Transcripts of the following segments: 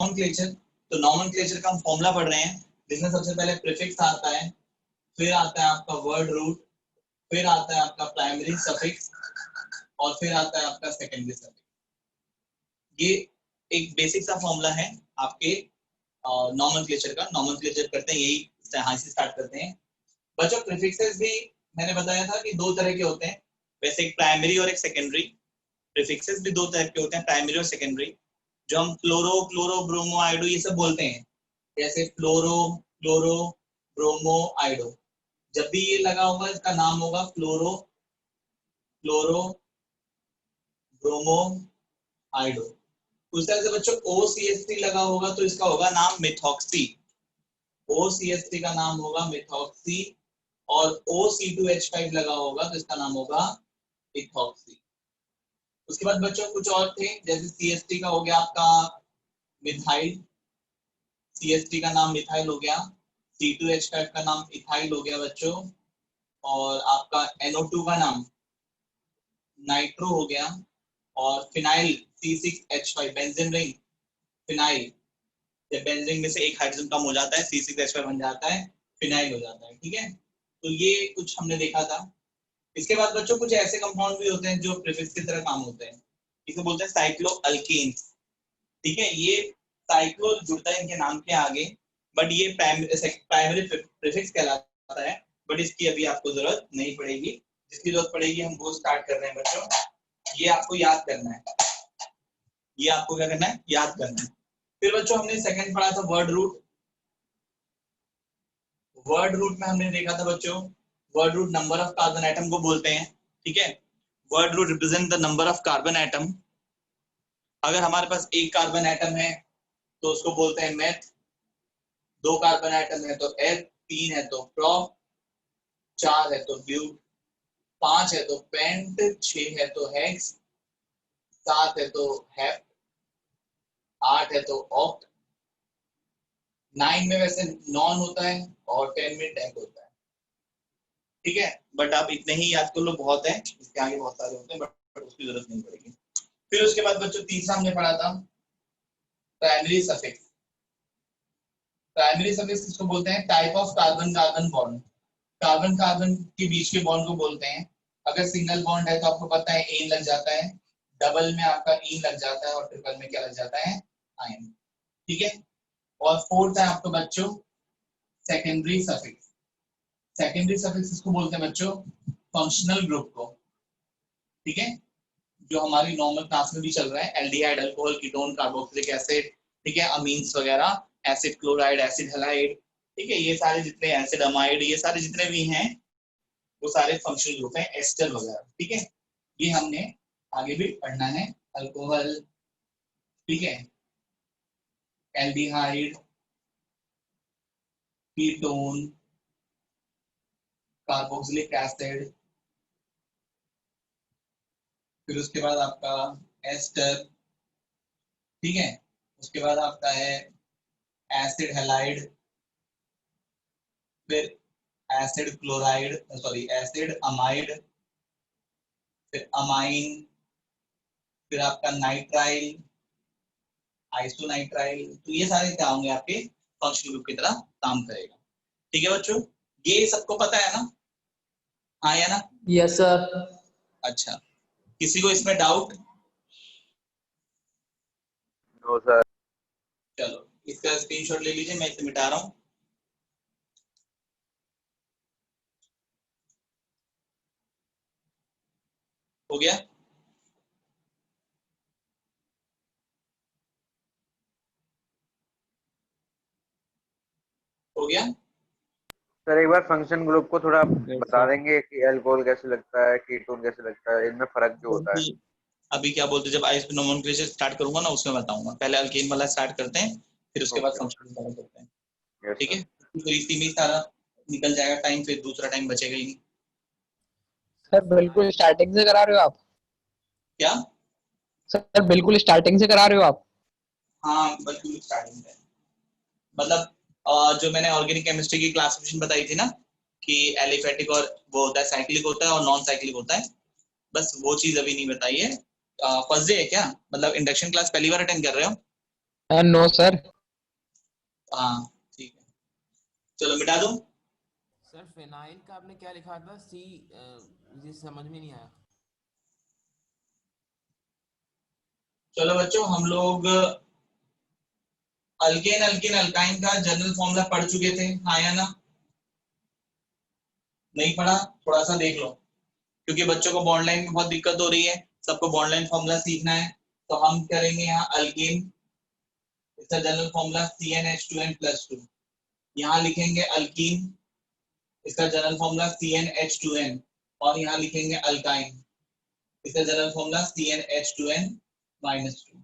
Nomenclature, तो nomenclature का हम फॉर्मूला पढ़ रहे हैं, जिसमें सबसे पहले प्रीफिक्स आता है, फिर आता है आपका वर्ड रूट, फिर आता है आपका प्राइमरी सफिक्स और फिर आता है आपका सेकेंडरी सफिक्स। ये एक बेसिक सा फॉर्मूला है आपके नॉमेनक्लेचर का। नॉमेनक्लेचर करते हैं यही यहाँ से स्टार्ट करते हैं बच्चों। प्रीफिक्सेस भी मैंने बताया था कि दो तरह के होते हैं, वैसे एक प्राइमरी और एक सेकेंडरी। प्रीफिक्सेस भी दो तरह के होते हैं, प्राइमरी और सेकेंडरी। जो हम फ्लोरो, क्लोरो, ब्रोमो, आइडो ये सब बोलते हैं, जैसे फ्लोरो, क्लोरो, ब्रोमो, आइडो, जब भी ये लगा होगा इसका नाम होगा फ्लोरो, क्लोरो, ब्रोमो, आइडो। उस तरह से बच्चों OCH3 लगा होगा तो इसका होगा नाम मिथॉक्सी, OCH3 का नाम होगा मिथॉक्सी, और OC2H5 लगा होगा तो इसका नाम होगा इथॉक्सी। उसके बाद बच्चों कुछ और थे, जैसे CH3 का हो गया आपका मिथाइल, CH3 का नाम मिथाइल हो गया, C2H5 का नाम इथाइल हो गया बच्चों, और आपका NO2 का नाम नाइट्रो हो गया, और phenyl C6H5 benzene ring, phenyl, जब बेंजीन में से एक हाइड्रोजन कम हो जाता है C6H5 बन जाता है, फिनाइल हो जाता है। ठीक है, तो ये कुछ हमने देखा था। इसके बाद बच्चों कुछ ऐसे कंपाउंड भी होते हैं जो प्रीफिक्स की तरह काम होते हैं, इसे बोलते हैं साइक्लो अल्केन्स। ठीक है, ये साइक्लो जुड़ता है इनके नाम के आगे, बट ये प्राइमरी प्रीफिक्स कहलाता है, बट इसकी अभी आपको जरूरत नहीं पड़ेगी। जिसकी जरूरत पड़ेगी हम वो स्टार्ट कर रहे हैं बच्चों। ये आपको याद करना है, ये आपको क्या करना है, याद करना है। फिर बच्चों हमने सेकंड पढ़ा था वर्ड रूट। वर्ड रूट में हमने देखा था बच्चों, word root number of carbon atom को बोलते हैं। ठीक है, word root represent the number of carbon atom. अगर हमारे पास एक कार्बन एटम है तो उसको बोलते हैं मेथ, दो कार्बन एटम है तो एथ, तीन है तो प्रोप, चार है तो ब्यूट, पांच है तो पेंट, छह है तो हेक्स, सात है तो हेप्ट, आठ है तो ऑक्ट, 9 में वैसे नॉन होता है और 10 में डेक होता है। ठीक है, बट आप इतने ही याद कर लो, बहुत है, इसके आगे बहुत सारे होते हैं बट उसकी जरूरत नहीं पड़ेगी। फिर उसके बाद बच्चों तीसरा हमने पढ़ा था प्राइमरी सफिक्स। प्राइमरी सफिक्स किसको बोलते हैं, type of carbon carbon bond, carbon carbon के बीच के बॉन्ड को बोलते हैं। अगर सिंगल बॉन्ड है तो आपको पता है एन लग जाता है, डबल में आपका इन लग जाता है, और ट्रिपल में क्या लग जाता है, आयन। ठीक है, और फोर्थ है आपको बच्चों सेकेंडरी सफिक्स। सेकेंडरी सफिक्स किसको बोलते हैं बच्चों, फंक्शनल ग्रुप को। ठीक है, जो हमारी नॉर्मल क्लास में भी चल रहा है, aldehyde, alcohol, ketone, carboxylic acid, ठीक है, अमीन्स वगैरह, एसिड क्लोराइड, एसिड हैलाइड, ठीक है, ये सारे जितने एसिड अमाइड, ये सारे जितने भी हैं वो सारे फंक्शनल ग्रुप हैं, एस्टर वगैरह। ठीक है, ये हमने आगे भी पढ़ना है। अल्कोहल, ठीक है, एल्डिहाइड, कीटोन, कार्बोक्सिलिक एसिड, फिर उसके बाद आपका एस्टर, ठीक है, उसके बाद आपका है एसिड हैलाइड, फिर acid chloride, sorry acid amide, फिर अमाइन, फिर आपका नाइट्राइल, आइसोनाइट्राइल। तो ये सारे क्या होंगे, आपके फंक्शनल ग्रुप की तरह काम करेगा। ठीक है बच्चों, ये सबको पता है ना, हाँ या ना? Yes sir. अच्छा, किसी को इसमें डाउट? No sir. चलो इसका स्क्रीनशॉट ले लीजिए, मैं इसे मिटा रहा हूँ। हो गया? हो गया सर एक बार फंक्शन ग्रुप को थोड़ा Yes, बता sir. देंगे कि अल्कोहल कैसे लगता है, कीटोन कैसे लगता है, इनमें फर्क जो होता है। अभी क्या बोलते हैं, जब आइस नोमेनक्लेचर स्टार्ट करूंगा ना उसमें बताऊंगा। पहले अल्केन वाला स्टार्ट करते हैं, फिर उसके बाद ओके फंक्शनल वाला करते हैं। यस ठीक सर। है, तो इसी में सारा निकल जाएगा टाइम, फिर दूसरा टाइम बचेगा ही नहीं। सर बिल्कुल स्टार्टिंग से करा रहे हो आप? क्या? सर बिल्कुल स्टार्टिंग से करा रहे हो आप? हाँ बिल्कुल स्टार्टिंग है, मतलब जो मैंने ऑर्गेनिक केमिस्ट्री की क्लासिफिकेशन बताई थी ना, कि एलिफेटिक और वो होता है, साइक्लिक होता है और नॉन साइक्लिक होता है, बस वो चीज अभी नहीं बताई है। फर्स्ट डे है क्या, मतलब इंडक्शन क्लास पहली बार अटेंड कर रहे हो? No sir. हाँ ठीक है, चलो मिटा दो। सर फिनाइल का आपने क्या लिखा था? सी, मुझे समझ में नहीं आया। चलो बच्चों, हम लोग अल्केन अल्किन अल्काइन का जनरल फॉर्मूला पढ़ चुके थे, हाँ या ना? नहीं पढ़ा? थोड़ा सा देख लो, क्योंकि बच्चों को बॉन्ड लाइन में बहुत दिक्कत हो रही है, सबको बॉन्ड लाइन फॉर्मूला सीखना है। तो हम करेंगे यहाँ अल्केन, इसका जनरल फॉर्मूला CnH2n+2। यहाँ लिखेंगे अल्कीन, इसका जनरल फॉर्मूला CnH2n। और यहाँ लिखेंगे अल्काइन, इसका जनरल फॉर्मूला CnH2n-2।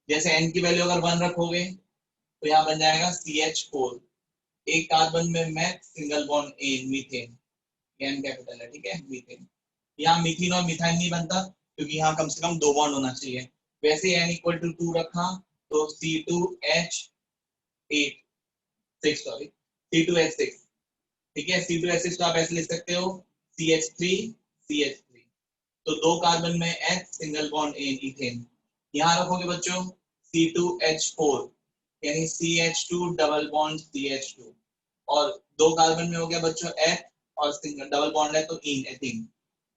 जैसे n की वैल्यू अगर 1 रखोगे तो यहाँ बन जाएगा CH4। एक कार्बन में meth, single bond A, methane, N capital है, ठीक है, मीथेन। यहाँ मीथेन और मिथाइन नहीं बनता, क्योंकि यहाँ कम से कम 2 बॉन्ड होना चाहिए। वैसे n = 2 रखा तो C2H6, ठीक है, C2H6 तो आप ऐसे लिख सकते हो CH3CH3। तो 2 कार्बन में H, single bond A, ethane. यहाँ रखोगे बच्चों C2H4, यानी CH2 डबल बॉन्ड CH2। और 2 कार्बन में हो गया बच्चों H, और सिंगल डबल बॉन्ड है तो इन, एथीन,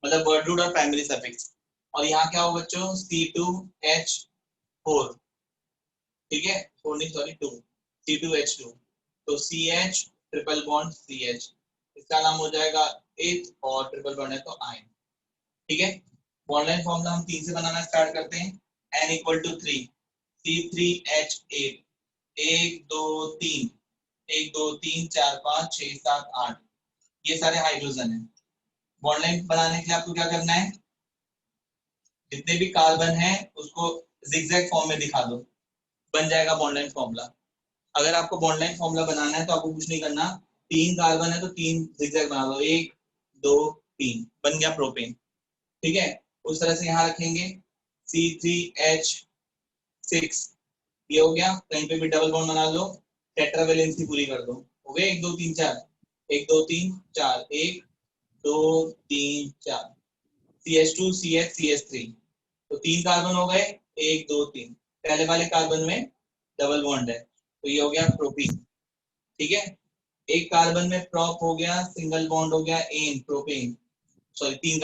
मतलब वर्ड रूट और प्राइमरी सफिक्स। और यहाँ क्या हो बच्चों C2H4, ठीक है, 4 नहीं सॉरी 2, C2H2। तो CH ट्रिपल बॉन्ड CH, इसका नाम हो जाएगा एथ, और ट्रिपल बॉन्ड है तो आयन, ठीक है। बॉन्ड लाइन फॉर्मूला हम 3 से बनाना स्टार्ट करते हैं। n = 3, C3H8, 1 2 3, 1 2 3 4 5 6 7 8, ये सारे हाइड्रोजन है। बॉन्ड लाइन बनाने के लिए आपको क्या करना है, जितने भी कार्बन है उसको जिगजैग फॉर्म में दिखा दो, बन जाएगा बॉन्ड लाइन फॉर्मूला। अगर आपको बॉन्ड लाइन फॉर्मूला बनाना है तो आपको कुछ नहीं करना, 3 कार्बन है तो 3 जिगजैग बना दो, 1 2 3, बन गया प्रोपेन, ठीक है। उस तरह से यहाँ रखेंगे C3H6, ये हो गया, कहीं पे भी डबल बॉन्ड बना लो, टेट्रावेलेंसी पूरी कर दो, हो गए 1 2 3 4, 1 2 3 4, 1 2 3 4, CH2 CH CH3, तो 3 कार्बन हो गए, 1 2 3, पहले वाले कार्बन में डबल बॉन्ड है तो ये हो गया प्रोपीन, ठीक है। एक कार्बन में प्रॉप हो गया, सिंगल बॉन्ड हो गया एन, प्रोपेन। सॉरी, 3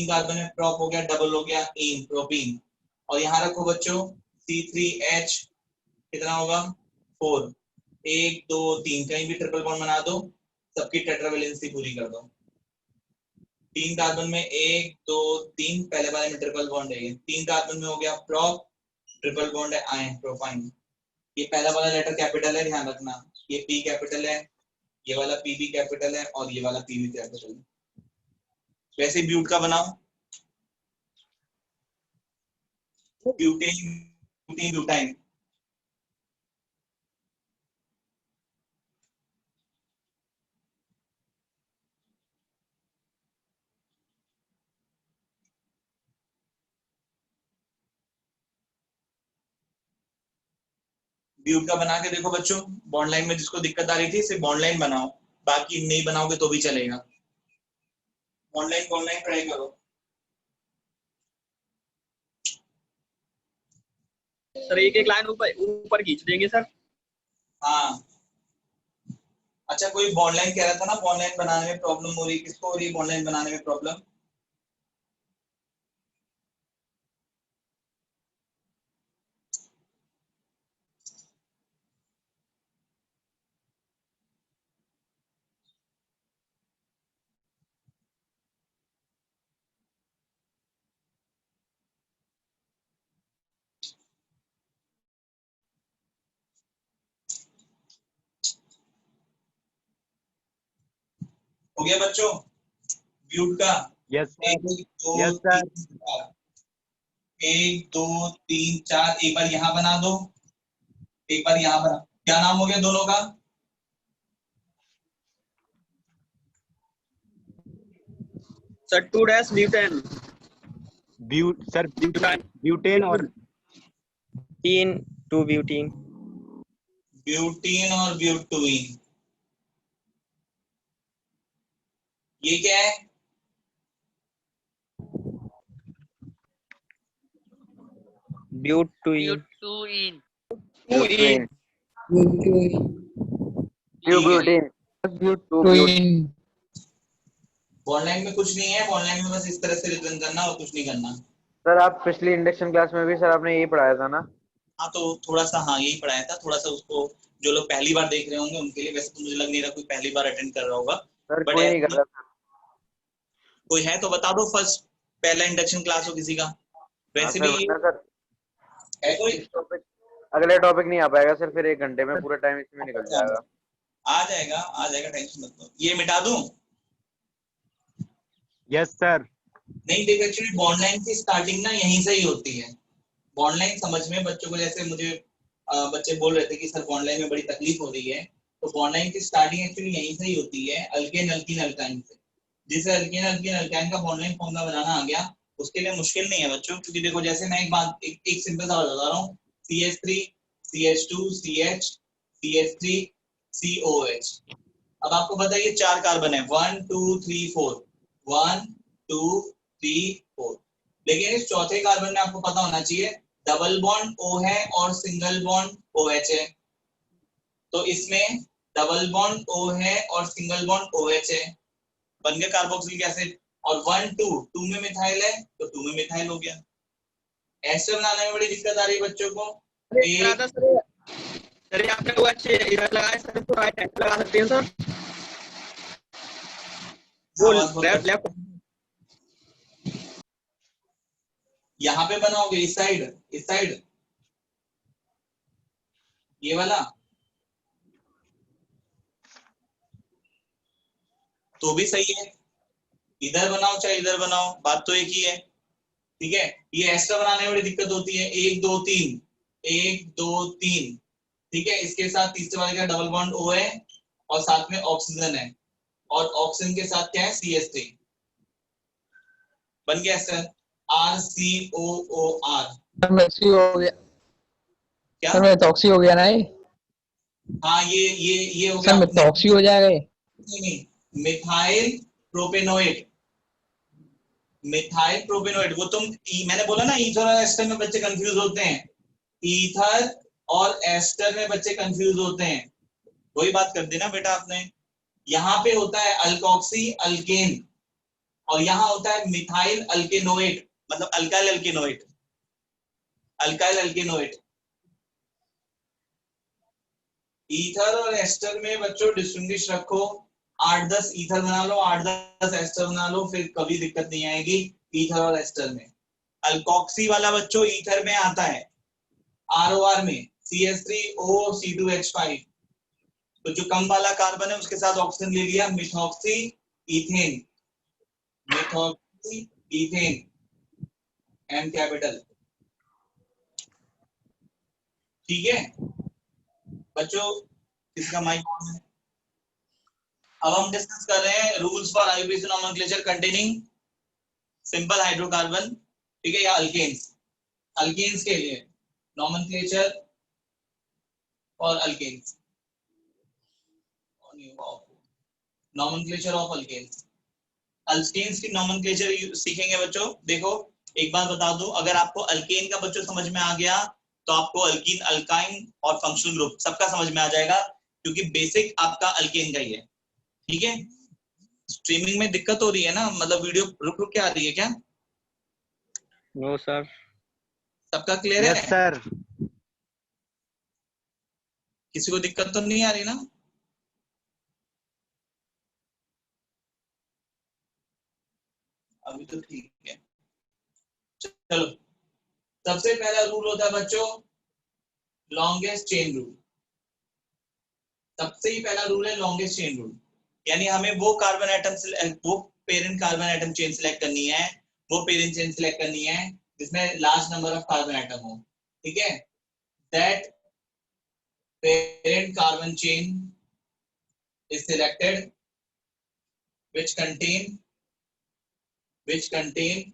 कार्बन में प्रॉप हो गया, डबल हो गया एन, प्रोपीन। और यहाँ रखो बच्चों C3H, कितना होगा 4, 1 2 3, कहीं भी ट्रिपल बॉन्ड बना दो, सबकी टेट्रावेलेंसी पूरी कर दो। 3 कार्बन में 1 2 3, पहले वाले में ट्रिपल बॉन्ड है, 3 कार्बन में हो गया प्रॉप, ट्रिपल बॉन्ड है आयन, प्रोपाइन। ये पहला वाला लेटर कैपिटल है, ध्यान रखना, ये P कैपिटल है, ये वाला P भी कैपिटल है, और ये वाला P भी कैपिटल है। वैसे ब्यूट का बनाओ, ब्यूटेन ब्यूटीन ब्यूटाइन। ब्यूट का बना के देखो बच्चों, बॉन्ड लाइन में जिसको दिक्कत आ रही थी सिर्फ बॉन्ड लाइन बनाओ, बाकी नहीं बनाओगे तो भी चलेगा। बॉन्ड लाइन ट्राई करो। सर एक एक लाइन ऊपर ऊपर खींच देंगे सर। हाँ, अच्छा, कोई बॉन्ड लाइन कह रहा था ना, बॉन्ड लाइन बनाने में प्रॉब्लम हो रही है, किसको हो रही है बॉन्ड लाइन बनाने में प्रॉब्लम? हो गया बच्चों ब्यूट का? Yes sir. 1 2 yes sir. 3 4, 1 2 3 4, एक बार यहाँ बना दो, एक बार यहाँ बना। क्या नाम हो गया दोनों का? Sir 2' butane. सर ब्यूटेन और 2 ब्यूटीन। ब्यूटीन और ब्यूटुइन, ये क्या है? Butyne. Butene butene butene bond line में कुछ नहीं है, बॉन्ड लाइन में बस इस तरह से रिप्रेजेंट करना और कुछ नहीं करना। सर आप पिछली इंडक्शन क्लास में भी सर आपने यही पढ़ाया था ना? हाँ तो थोड़ा सा, हाँ यही पढ़ाया था, थोड़ा सा उसको जो लोग पहली बार देख रहे होंगे उनके लिए, वैसे तो मुझे लग नहीं रहा कोई पहली बार अटेंड कर रहा होगा, सर बट कोई नहीं कर रहा सर। कोई है तो बता दो, फर्स्ट पहला इंडक्शन क्लास हो किसी का। हाँ वैसे सर, भी वरना सर है कोई? इस टॉपिक अगले टॉपिक नहीं आ पाएगा सर, फिर 1 घंटे में पूरा टाइम इसमें निकल जाएगा। आ जाएगा आ जाएगा, टेंशन मत लो। ये मिटा दूं? Yes sir. नहीं देखो, एक्चुअली बॉन्ड लाइन की स्टार्टिंग ना यहीं से ही होती है। बॉन्ड लाइन समझ में बच्चों को, जैसे मुझे बच्चे बोल रहे थे कि सर बॉन्ड लाइन में बड़ी तकलीफ हो रही है, तो बॉन्ड लाइन की स्टार्टिंग एक्चुअली यहीं से ही होती है, अल्केन अल्कीन अल्काइन से। जिसे अल्केन अल्कीन अल्काइन का बॉन्ड लाइन फॉर्मूला बनाना आ गया, उसके लिए मुश्किल नहीं है बच्चों, क्योंकि देखो जैसे मैं एक बात एक सिंपल सा बता रहा हूँ, CH3 CH2 CH CH3 COH। अब आपको पता है ये 4 कार्बन है, 1 2 3 4, 1 2 3 4, लेकिन इस चौथे कार्बन में आपको पता होना चाहिए डबल बॉन्ड O है और सिंगल बॉन्ड OH है। तो इसमें डबल बॉन्ड O है और सिंगल बॉन्ड OH है, बन गया कार्बोक्सिलिक एसिड। और 1 2 2 में मिथाइल है तो 2 में मिथाइल हो गया। एस्टर बनाने में बड़ी दिक्कत आ रही है बच्चों को। एक सर आपने वो अच्छे इधर लगाए सर, तो राइट हैंड लगा सकते हैं सर, वो लेफ्ट लेफ्ट। यहाँ पे बनाओगे इस साइड ये वाला, तो भी सही है। इधर बनाओ चाहे इधर बनाओ, बात तो एक ही है। ठीक है, ये एस्टर बनाने में बड़ी दिक्कत होती है, 1 2 3 1 2 3। ठीक है, इसके साथ तीसरे वाले का डबल बॉन्ड O है और साथ में ऑक्सीजन है, और ऑक्सीजन के साथ क्या है CH3। बन गया एस्टर, RCOOR। सर मेथॉक्सी हो गया, क्या? सर मेथॉक्सी हो गया ना ये? हाँ ये हो सर गया। मेथॉक्सी हो जाएगा ये? नहीं, मिथाइल प्रोपेनोएट, मिथाइल प्रोपेनोएट। वो तुम मैंने बोला ना ईथर और एस्टर में बच्चे कंफ्यूज होते हैं, ईथर और एस्टर में बच्चे कंफ्यूज होते हैं, वही बात कर दी ना बेटा आपने। यहाँ पे होता है अल्कोक्सी अल्केन और यहाँ होता है मिथाइल अल्केनोएट, मतलब अल्काइल अल्केनोएट, अल्काइल अल्केनोएट। ईथर और एस्टर में बच्चों डिस्टिंग्विश रखो, 8-10 ईथर बना लो, 8-10 एस्टर बना लो, फिर कभी दिक्कत नहीं आएगी ईथर और एस्टर में। अल्कोक्सी वाला बच्चों ईथर में आता है, ROR में CH3O C2H5, तो जो कम वाला कार्बन है उसके साथ ऑक्सीजन ले लिया, methoxy ethane, methoxy ethane, M capital. ठीक है बच्चों, इसका माइक ऑन है। अब हम डिस्कस कर रहे हैं rules for IUPAC nomenclature containing simple hydrocarbon, ठीक है, या अल्केन्स। अल्केन्स के लिए नोमेनक्लेचर और alkanes, nomenclature of alkanes. Alkanes की नोमेनक्लेचर सीखेंगे बच्चों। देखो एक बात बता दूं, अगर आपको अल्केन का बच्चों समझ में आ गया तो आपको अल्कीन अल्काइन और फंक्शनल ग्रुप सबका समझ में आ जाएगा, क्योंकि बेसिक आपका अल्केन का ही है। ठीक है, स्ट्रीमिंग में दिक्कत हो रही है ना, मतलब वीडियो रुक रुक के आ रही है क्या? No sir. सबका क्लियर है? Yes sir. किसी को दिक्कत तो नहीं आ रही ना? अभी तो ठीक है। चलो, सबसे पहला रूल होता है बच्चों लॉन्गेस्ट चेन रूल। सबसे ही पहला रूल है लॉन्गेस्ट चेन रूल, यानी हमें वो कार्बन एटम, वो parent carbon atom chain select करनी है, वो पेरेंट चेन सिलेक्ट करनी है जिसमें large number of carbon atom हो। ठीक है, that parent carbon chain is selected which contain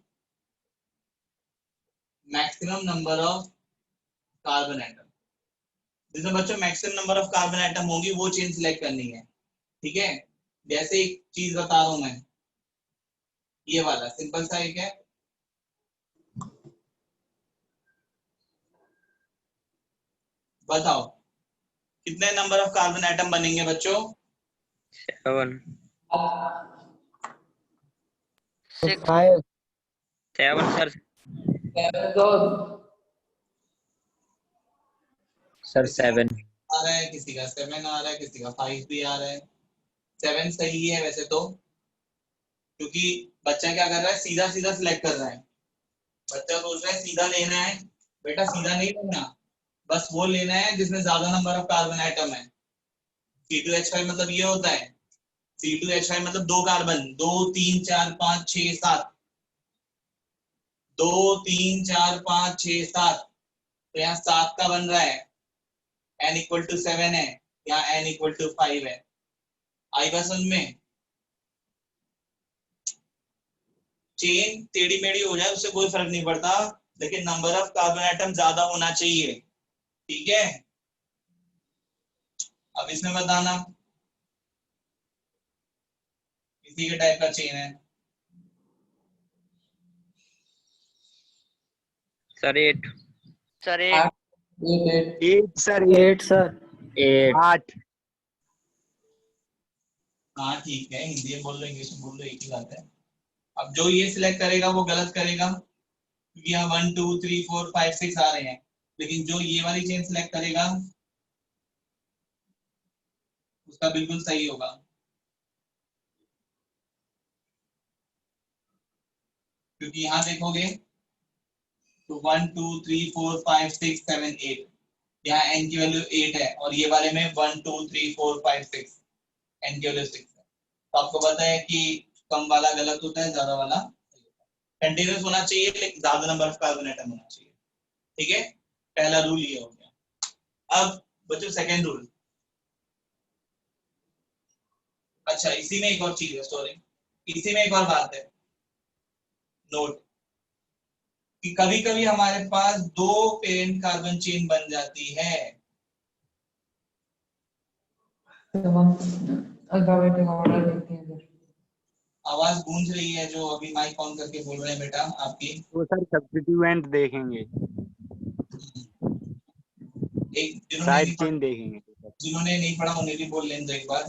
maximum number of carbon atom। जिसमें बच्चों maximum number of carbon atom होंगी वो चेन सिलेक्ट करनी है। ठीक है, जैसे एक चीज बता रहा हूं मैं, ये वाला सिंपल सा एक है, बताओ कितने नंबर ऑफ कार्बन एटम बनेंगे बच्चों? 7 5 7 सर। सर 7 आ रहा है, किसी का 7 आ रहा है, किसी का 5 भी आ रहा है। 7 सही है वैसे तो, क्योंकि बच्चा क्या कर रहा है, सीधा सीधा सिलेक्ट कर रहा है। बच्चा सोच रहा है सीधा लेना है, बेटा सीधा नहीं लेना, बस वो लेना है जिसमें ज्यादा नंबर ऑफ कार्बन एटम है। C2H5 मतलब ये होता है, C2H5 मतलब 2 कार्बन, 2 3 4 5 6 7, 2 3 4 5 6 7, तो यहाँ 7 का बन रहा है, n इक्वल टू 7 है, यहाँ n इक्वल टू 5 है। आई बात समझ में? चेन टेढ़ी मेढ़ी हो जाए उससे कोई फर्क नहीं पड़ता, लेकिन नंबर ऑफ कार्बन एटम ज्यादा होना चाहिए, ठीक है? अब इसमें बताना इसी के टाइप का चेन है। सर 8 सर 8 8 सर 8 सर 8 8 हाँ ठीक है, हिंदी में बोल लो इंग्लिश में बोल लो, एक ही बात है। अब जो ये सिलेक्ट करेगा वो गलत करेगा, क्योंकि यहाँ 1 2 3 4 5 6 आ रहे हैं, लेकिन जो ये वाली चेन सिलेक्ट करेगा उसका बिल्कुल सही होगा। क्योंकि यहाँ देखोगे तो 1 2 3 4 5 6 7 8, यहाँ n की वैल्यू 8 है, और ये वाले में 1 2 3 4 5 6, n की वैल्यू 6 है। तो आपको पता है कि कम वाला गलत होता है, ज्यादा वाला कंटिन्यूस होना चाहिए, लेकिन ज्यादा नंबर ऑफ कार्बन एटम होना चाहिए, ठीक है? पहला रूल ये हो गया। अब बच्चों सेकेंड रूल। अच्छा इसी में एक और चीज है, सॉरी, इसी में एक और बात है, नोट कि कभी कभी हमारे पास 2 पेरेंट कार्बन चेन बन जाती है। आवाज गूंज रही है, जो अभी माइक ऑन करके बोल रहे हैं बेटा आपकी। तो सर सब्स्टिट्यूएंट देखेंगे, एक साइड चेन देखेंगे। जिन्होंने नहीं पढ़ा उन्हें भी बोल लें एक बार।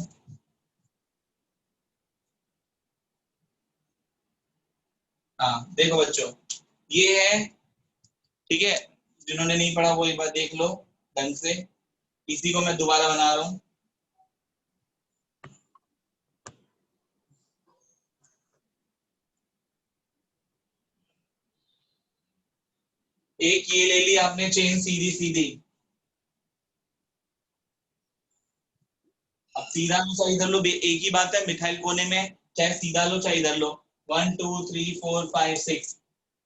हाँ देखो बच्चों, ये है, ठीक है? जिन्होंने नहीं पढ़ा वो एक बार देख लो ढंग से, इसी को मैं दोबारा बना रहा हूं। एक ये ले ली आपने चेन सीधी सीधी, अब सीधा लो चाहे इधर लो, एक ही बात है, मिथाइल कोने में चाहे सीधा लो चाहे इधर लो। 1 2 3 4 5 6,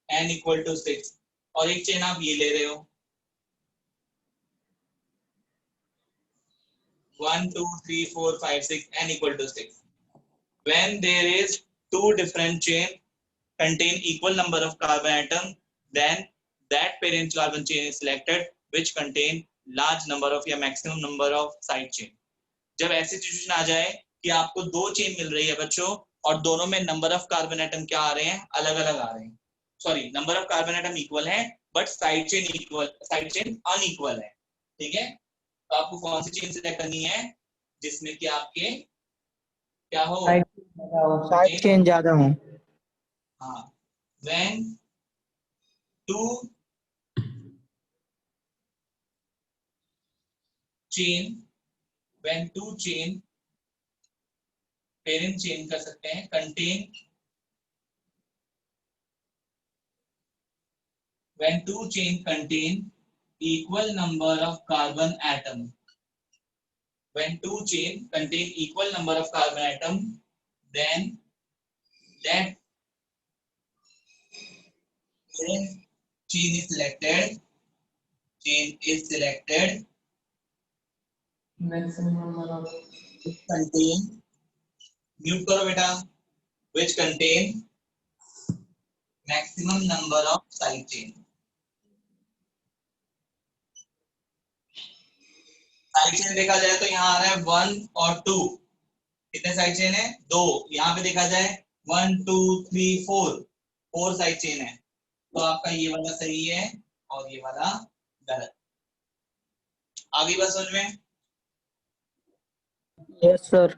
n इक्वल टू 6, और एक चेन आप ये ले रहे हो, 1 2 3 4 5 6, n equal to 6. When there is two different chain contain equal number of carbon atom, then that parent carbon chain is selected which contain large number of या maximum number of side chain. जब ऐसी situation आ जाए कि आपको 2 chain मिल रही है बच्चों, और दोनों में नंबर ऑफ कार्बन एटम क्या आ रहे हैं, अलग अलग आ रहे हैं, sorry number of carbon atom equal है बट साइड चेन अनइक्वल है, ठीक है? तो आपको कौन सी चेन सिलेक्ट करनी है जिसमें कि आपके क्या हो, साइड चेन ज्यादा हो। हाँ, when two chain parent chain कर सकते हैं, contain when two chain contain equal number of carbon atom, when two chain contain equal number of carbon atom, then that chain is selected contain, mute करो बेटा, which contain maximum number of side chain. Side chain देखा जाए तो यहाँ आ रहा है 1 और 2, कितने साइड चेन है, 2। यहाँ पे देखा जाए 1 2 3 4 साइड चेन है, तो आपका ये वाला सही है और ये वाला गलत। आगे बात समझ में? Yes sir.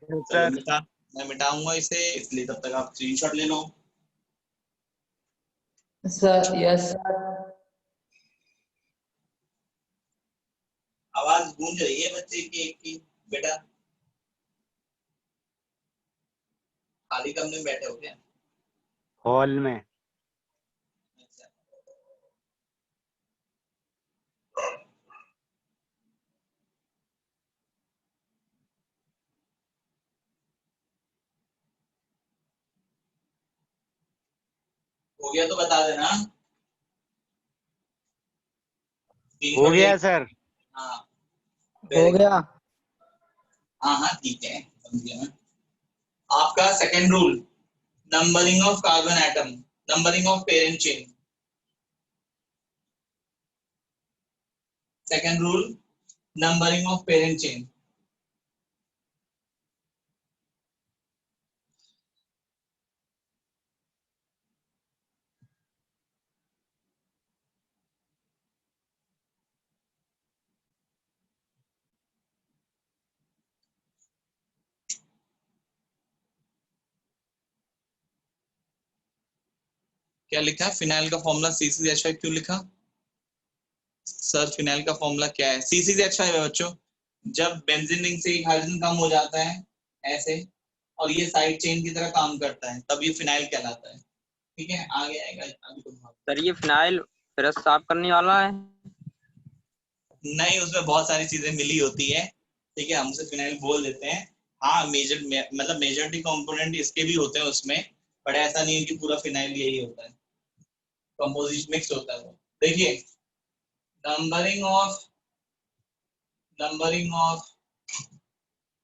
चलो मैं मिटाऊंगा इसे, इसलिए तब तक आप स्क्रीनशॉट ले लो। Sir yes sir. आवाज गूंज रही है बच्चे की एक की। बेटा खाली कमरे में बैठे हो क्या? हॉल में। अच्छा। हो गया तो बता देना। हो गया सर। हाँ हो गया। हाँ हाँ ठीक है, समझ गया मैं। आपका second rule, numbering of carbon atom, numbering of parent chain. Second rule, numbering of parent chain. क्या लिखा है? फिनाइल का फॉर्मूला C6H5 क्यों लिखा सर? फिनाइल का फॉर्मूला क्या है? C6H5 है बच्चों। जब बेंजीन रिंग से एक हाइड्रोजन कम हो जाता है ऐसे, और ये साइड चेन की तरह काम करता है, तब ये फिनाइल कहलाता है। ठीक है, आगे आएगा अभी तो। सर ये फिनाइल ब्रश साफ करने वाला है? नहीं, उसमें बहुत सारी चीजें मिली होती है। ठीक है, हम उसे फिनाइल बोल देते हैं। हाँ मतलब मेजॉरिटी कंपोनेंट इसके भी होते हैं उसमें, बट ऐसा नहीं है कि पूरा फिनाइल यही होता है, कंपोजिशन मिक्स होता है वो। देखिए, numbering of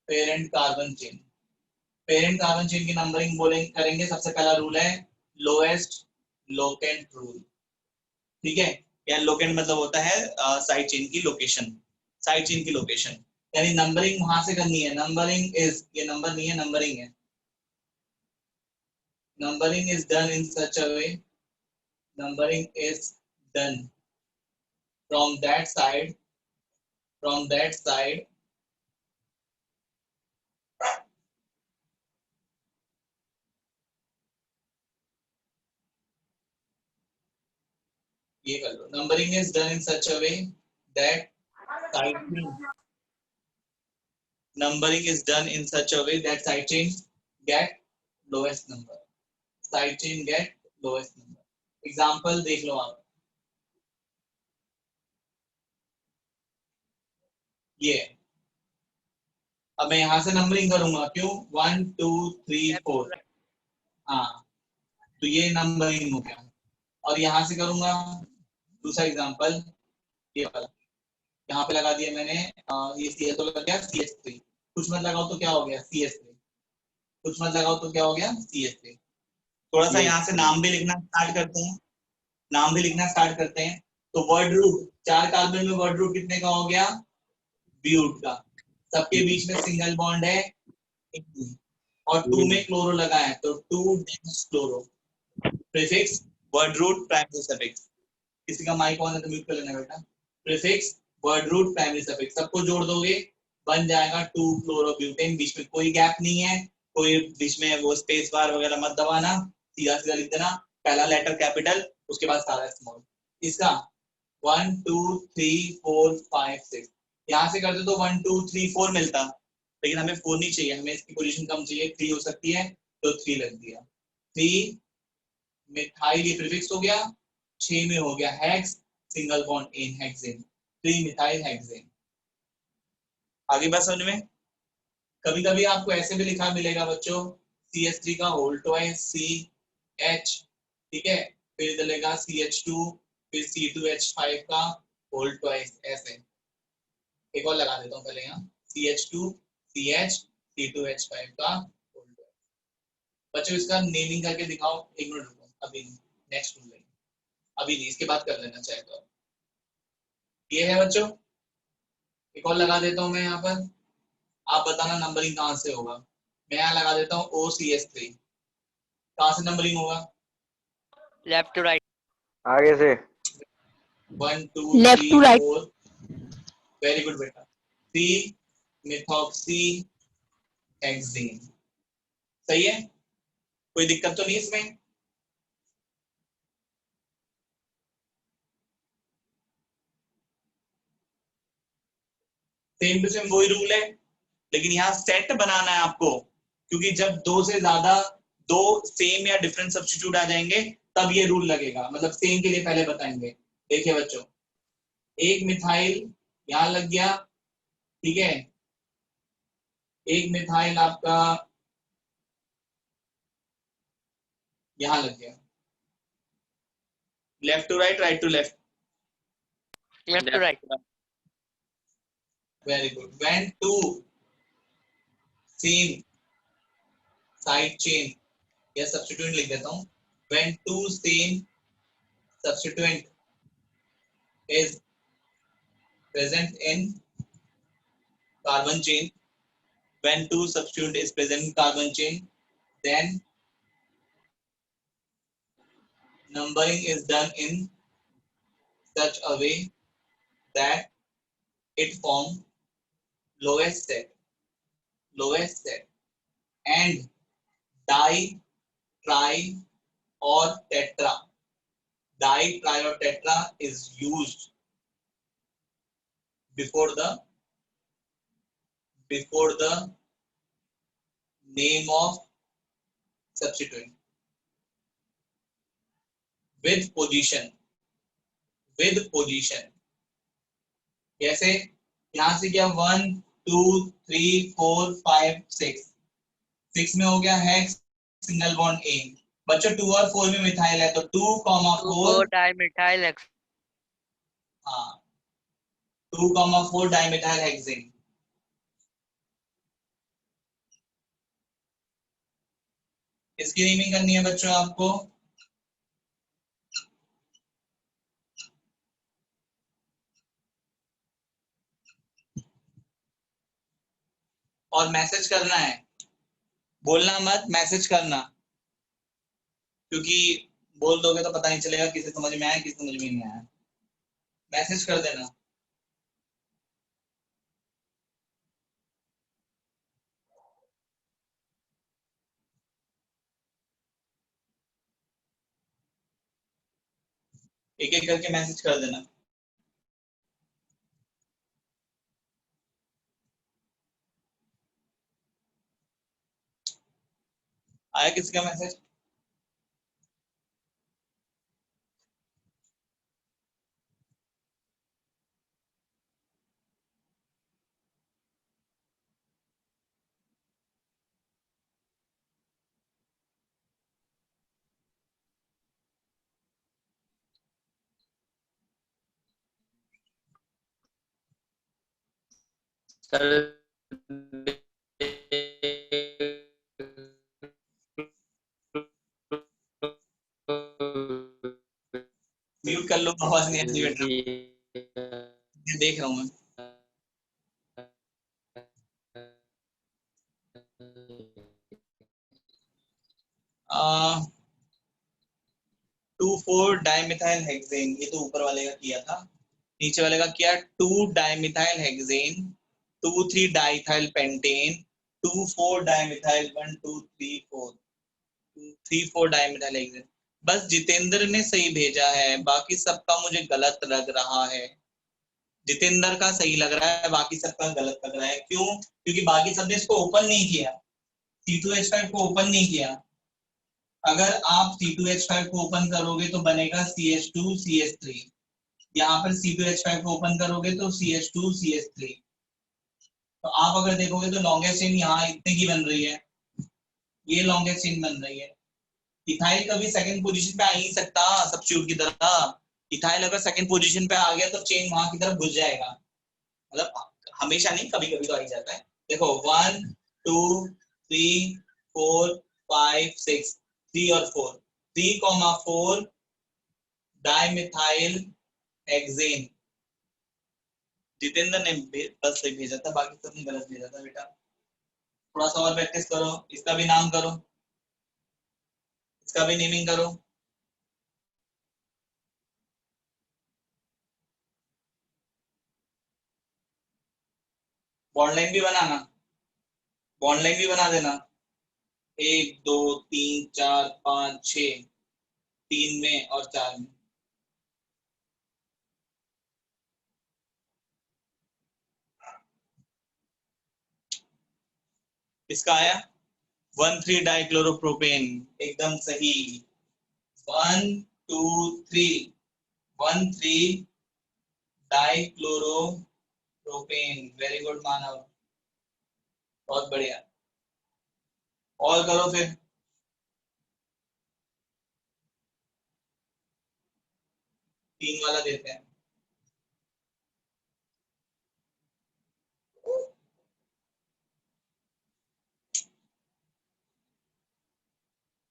parent carbon chain. Parent carbon chain की नंबरिंग बोलेंगे करेंगे। सबसे पहला रूल है लोएस्ट लोकेंट रूल। ठीक है, या लोकेंट मतलब होता है साइड चेन की लोकेशन, साइड चेन की लोकेशन, यानी नंबरिंग वहां से करनी है। नंबरिंग इज, ये नंबर नहीं है, नंबरिंग है। Numbering is done in such a way, numbering is done from that side, ये कर लो। Numbering is done in such a way that side chain, numbering is done in such a way that side chain get lowest number, side chain get lowest number. Example देख लो आप, ये अब मैं यहां से नंबरिंग करूंगा, क्यों? 1 2 3 4, हाँ, तो ये नंबरिंग हो गया। और यहां से करूंगा दूसरा एग्जांपल, ये वाला यहाँ पे लगा दिया मैंने, ये सी तो लग गया CH3, कुछ मत लगाओ तो क्या हो गया CH3, कुछ मत लगाओ तो क्या हो गया CH3। थोड़ा सा यहाँ से नाम भी लिखना स्टार्ट करते हैं, नाम भी लिखना स्टार्ट करते हैं। तो वर्ड रूट, 4 कार्बन में वर्ड रूट कितने का हो गया? ब्यूट का। सबके बीच में सिंगल बॉन्ड है और 2 में क्लोरो लगा है, तो 2 chloro. Prefix, word root, primary suffix. किसी का माइक ऑन है तो म्यूट कर लेना बेटा। Prefix, word root, primary suffix, सबको जोड़ दोगे बन जाएगा 2 क्लोरोब्यूटेन। बीच में कोई गैप नहीं है, कोई बीच में वो स्पेस बार वगैरह मत दबाना, सीधा सीधा लिख देना, पहला लेटर कैपिटल, उसके बाद सारा स्मॉल। इसका 1 2 3 4 5 6, यहाँ से करते तो 1 2 3 4 मिलता, लेकिन हमें 4 नहीं चाहिए, हमें इसकी पोजीशन कम चाहिए, 3 हो सकती है, तो 3 लग दिया। 3 मिथाइल, ये प्रीफिक्स हो गया। 6 में हो गया hex, single bond in hexane, 3 methyl hexane. आगे बात समझ में? कभी कभी आपको ऐसे भी लिखा मिलेगा बच्चों, CH3 का होल ट्वाइस CH, ठीक है, फिर चलेगा CH2, फिर C2H5 का होल ट्वाइस, ऐसे। एक और लगा देता हूँ पहले यहाँ, CH2 CH C2H5 का होल ट्वाइस। बच्चों इसका नेमिंग करके दिखाओ, एक मिनट रुको, अभी नेक्स्ट रूल लेंगे, अभी नहीं, इसके बाद कर लेना चाहे तो। ये है बच्चों, एक और लगा देता हूँ मैं यहाँ पर, आप बताना नंबरिंग कहाँ से होगा। मैं यहाँ लगा देता हूँ OCH3, कहाँ से नंबरिंग होगा? Left to right. आगे से 1 2 left 3 to right. 4 very good बेटा, 3 मिथॉक्सी हेक्सेन। सही है, कोई दिक्कत तो नहीं इसमें? सेम टू सेम वही रूल है, लेकिन यहाँ सेट बनाना है आपको, क्योंकि जब दो से ज्यादा दो सेम या डिफरेंट सब्स्टिट्यूट आ जाएंगे तब ये रूल लगेगा। मतलब सेम के लिए पहले बताएंगे। देखिए बच्चों, एक मिथाइल यहाँ लग गया, ठीक है, एक मिथाइल आपका यहाँ लग गया। Left to right, right to left? Left to right. Very good. When two same side chain, या सब्स्टिट्यूएंट लिख देता हूं, when two same substituent is present in carbon chain, when two substituent is present in carbon chain, then numbering is done in such a way that it forms lowest set, and di, tri or tetra, di, tri or tetra is used before the name of substituent with position। जैसे यहां से क्या 1 2 3 4 5 6 में हो गया hex single bond ए। बच्चों 2 और 4 में मिथाइल है तो 2, 4 डाइमिथाइल हेक्स। हाँ 2, 4 डाइमिथाइल हेक्सेन। इसकी नेमिंग करनी है बच्चों आपको। और मैसेज करना है, बोलना मत, मैसेज करना, क्योंकि बोल दोगे तो पता नहीं चलेगा किसे समझ में आया किसे समझ में नहीं आया। मैसेज कर देना। एक एक करके मैसेज कर देना। आया किसी का मैसेज? म्यूट कर लो, आवाज नहीं आती बेटा, देख रहा हूं मैं। आ, 2,4 डाइमिथाइल हेक्सेन, ये तो ऊपर वाले का किया था। नीचे वाले का किया 2 dimethyl hexane, 2,3 diethyl pentane, 2,4 dimethyl 1 2 3 4 3,4 dimethyl hexane. बस जितेंद्र ने सही भेजा है, बाकी सबका मुझे गलत लग रहा है। जितेंद्र का सही लग रहा है, बाकी सबका गलत लग रहा है। क्यों? क्योंकि बाकी सबने इसको ओपन नहीं किया, C2H5 को ओपन नहीं किया। अगर आप C2H5 को ओपन करोगे तो बनेगा CH2 CH3। यहाँ पर C2H5 को ओपन करोगे तो CH2 CH3। तो आप अगर देखोगे तो लॉन्गेस्ट चेन यहाँ इतने की बन रही है, ये लॉन्गेस्ट चेन बन रही है। इथाइल कभी सेकंड पोजीशन पे आ ही नहीं सकता सब्स्टिट्यूट की तरह। इथाइल अगर सेकंड पोजीशन पे आ गया तो चेन वहां की तरफ घुस जाएगा। मतलब हमेशा नहीं, कभी कभी तो आ ही जाता है। देखो 1 2 3 4 5 6, 3 और 4, 3,4 डाइमिथाइल हेक्सेन। जितेंद्र ने बस से भेजा था, बाकी सबने गलत भेजा था बेटा। थोड़ा सा और प्रैक्टिस करो, इसका भी नाम करो, इसका भी नेमिंग करो। बॉन्ड लाइन भी बनाना, बॉन्ड लाइन भी बना देना। 1 2 3 4 5 6, 3 में और 4 में। इसका आया 1,3 डाइक्लोरोप्रोपेन, एकदम सही। 1 2 3, 1,3 डाइक्लोरोप्रोपेन, वेरी गुड मानव, बहुत बढ़िया। और करो फिर। तीन वाला देते हैं।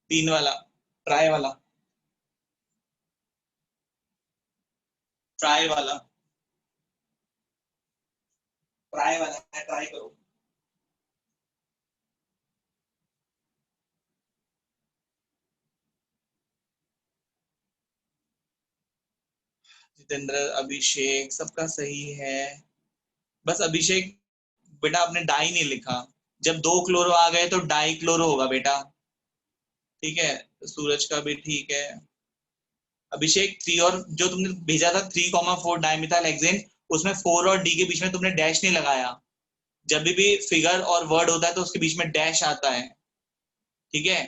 तीन वाला, ट्राई वाला, ट्राई वाला, ट्राई वाला है, ट्राई करो। जितेंद्र, अभिषेक, सबका सही है। बस अभिषेक बेटा आपने डाई नहीं लिखा, जब 2 क्लोरो आ गए तो डाई क्लोरो होगा बेटा, ठीक है। सूरज का भी ठीक है। अभिषेक 3, और जो तुमने भेजा था 3,4 डाइमिथाइल हेक्सेन, उसमें 4 और डी के बीच में तुमने डैश नहीं लगाया। जब भी फिगर और वर्ड होता है तो उसके बीच में डैश आता है, ठीक है।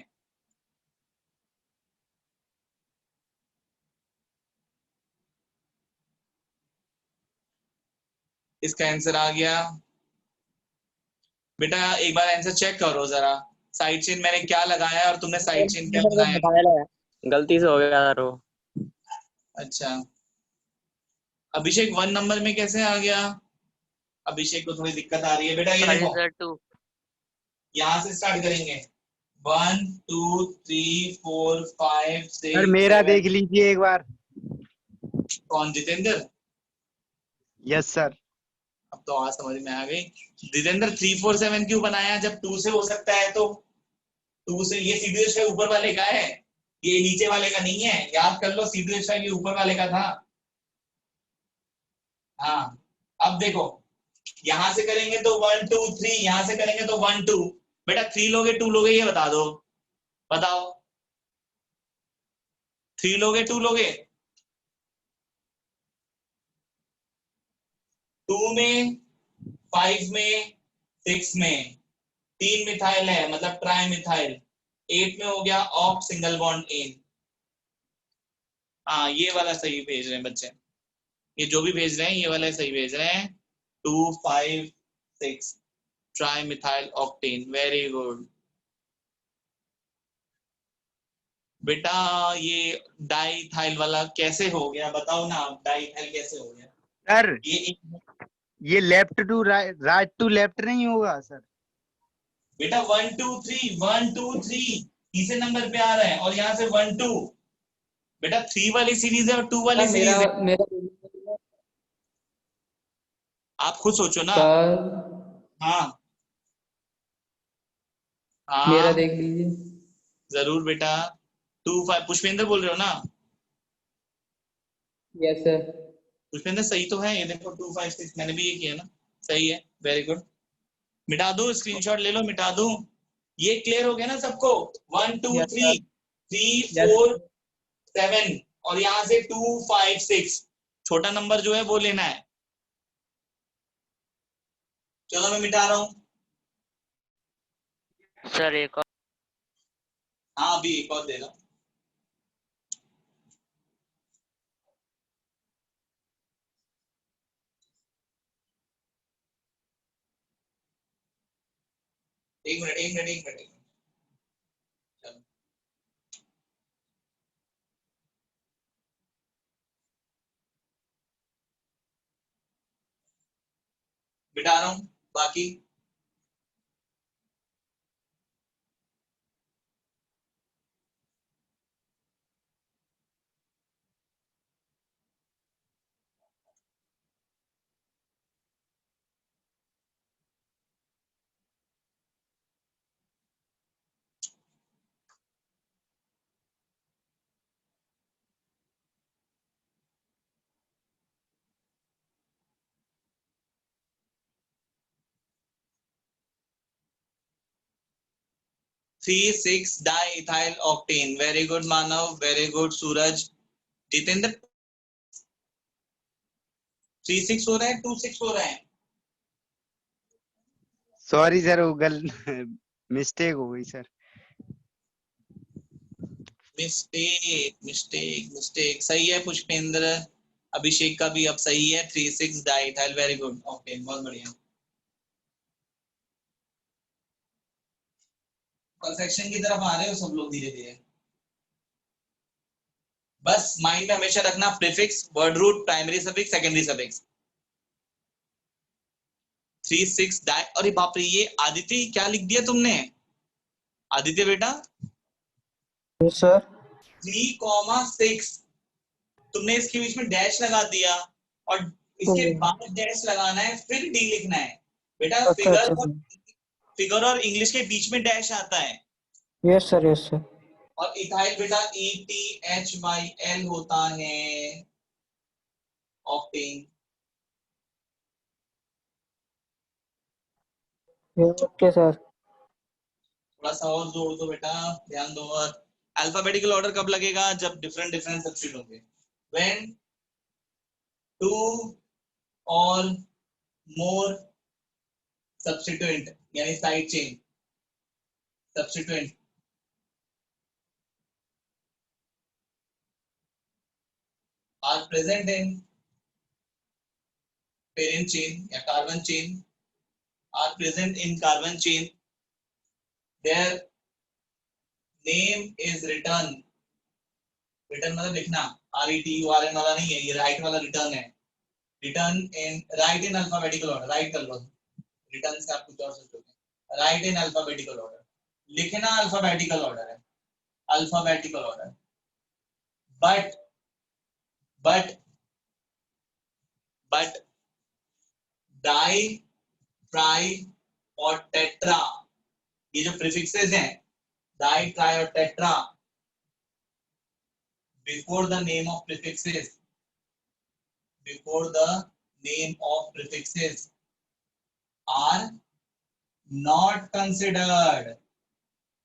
इसका आंसर आ गया बेटा। एक बार आंसर चेक करो जरा, साइड चेन मैंने क्या लगाया और तुमने साइड चेन क्या लगाया। गलती से हो गया सर वो। अच्छा, अभिषेक 1 नंबर में कैसे आ गया? अभिषेक को थोड़ी दिक्कत आ रही है बेटा। ये Sorry, देखो, sir. 2. यहां से स्टार्ट करेंगे। 1 2 3 4 5 सर 6 मेरा 7। देख लीजिए एक बार। कौन, जितेंद्र? Yes sir. अब तो आज समझ में आ गई। जितेंद्र 3 4 7 क्यों बनाया जब 2 से हो सकता है? तो 2 से, ये सीडीएस ऊपर वाले का है, ये नीचे वाले का नहीं है, याद कर लो। सीडीएस ये ऊपर वाले का था। हाँ, अब देखो, यहां से करेंगे तो 1 2 3, यहां से करेंगे तो 1 2। बेटा 3 लोगे 2 लोगे, ये बता दो, बताओ। 3 लोगे 2 लोगे? 2 में, 5 में, 6 में, 3 मिथाइल है मतलब ट्राई मिथाइल। 8 में हो गया ऑफ सिंगल बॉन्ड एन। हाँ, ये वाला सही भेज रहे हैं बच्चे, ये जो भी भेज रहे हैं ये वाला सही भेज रहे हैं। 2 5 6 tri methyl octane, very good बेटा। ये डाइथाइल वाला कैसे हो गया बताओ ना, डाइथाइल कैसे हो गया? सर ये ये left to right to left नहीं होगा सर? बेटा 1 2 3, 1 2 3 तीसरे नंबर पे आ रहा है, और यहाँ से 1 2। बेटा 3 वाली सीरीज है और 2 वाली मेरा सीरीज है। मेरा आप खुद सोचो ना। सर हाँ मेरा हाँ, देख लीजिए। जरूर बेटा। 2 5, पुष्पेंद्र बोल रहे हो ना? Yes sir. पुष्पेंद्र सही तो है, ये देखो 2 5 6 मैंने भी ये किया ना, सही है, वेरी गुड। मिटा दूं, स्क्रीनशॉट ले लो, मिटा दूं। ये क्लियर हो गया ना सबको? 1 2 यस 3, सर। 3 यस 4 7, और यहां से 2 5 6, छोटा नंबर जो है वो लेना है। चलो मैं मिटा रहा हूं। Sir, एक और. हाँ, अभी एक और दे रहा हूं। एक मिनट एक मिनट एक मिनट एक मिनट। चलो मिटा रहा हूं बाकी। 3,6 डाइइथाइल ऑक्टेन। वेरी गुड मानव, वेरी गुड सूरज। जितेंद्र 3,6 हो रहा है 2,6 हो रहा है? सॉरी सर, वो मिस्टेक हो गई सर। Mistake mistake mistake. सही है पुष्पेंद्र, अभिषेक का भी अब सही है। 3,6 डाइइथाइल, वेरी गुड ऑक्टेन, बहुत बढ़िया। परफेक्शन की तरफ आ रहे हो सब लोग धीरे धीरे। बस माइंड में हमेशा रखना prefix, word root, primary suffix, secondary suffix. 3,6 di, अरे बाप रे, ये आदित्य क्या लिख दिया तुमने? आदित्य बेटा यस सर। 3,6 तुमने इसके बीच में डैश लगा दिया और इसके बाद डैश लगाना है, फिर डी लिखना है बेटा। अच्छा अच्छा। फिगर और इंग्लिश के बीच में डैश आता है। Yes sir yes sir. और इथाइल बेटा ETHYL होता है ऑक्टेन। Okay sir. थोड़ा सा और जोड़ दो बेटा, ध्यान दो। और अल्फाबेटिकल ऑर्डर कब लगेगा? जब डिफरेंट डिफरेंट सब्स्टिट्यूट होंगे। व्हेन 2 और मोर सब्स्टिट्यूएंट यानी side chain substituent are present in parent chain या carbon chain, are present in carbon chain, their name is return. Return मतलब लिखना, RETURN वाला नहीं है, ये राइट वाला रिटर्न है। Written in, write in alphabetical order, write कर लो। रिटर्न से आप कुछ और सोचोगे। राइट इन अल्फाबेटिकल ऑर्डर, लिखना अल्फाबेटिकल ऑर्डर है, alphabetical order. But di, tri और टेट्रा, ये जो प्रीफिक्सेस हैं डाई, ट्राई और tetra, before the name of prefixes are not considered।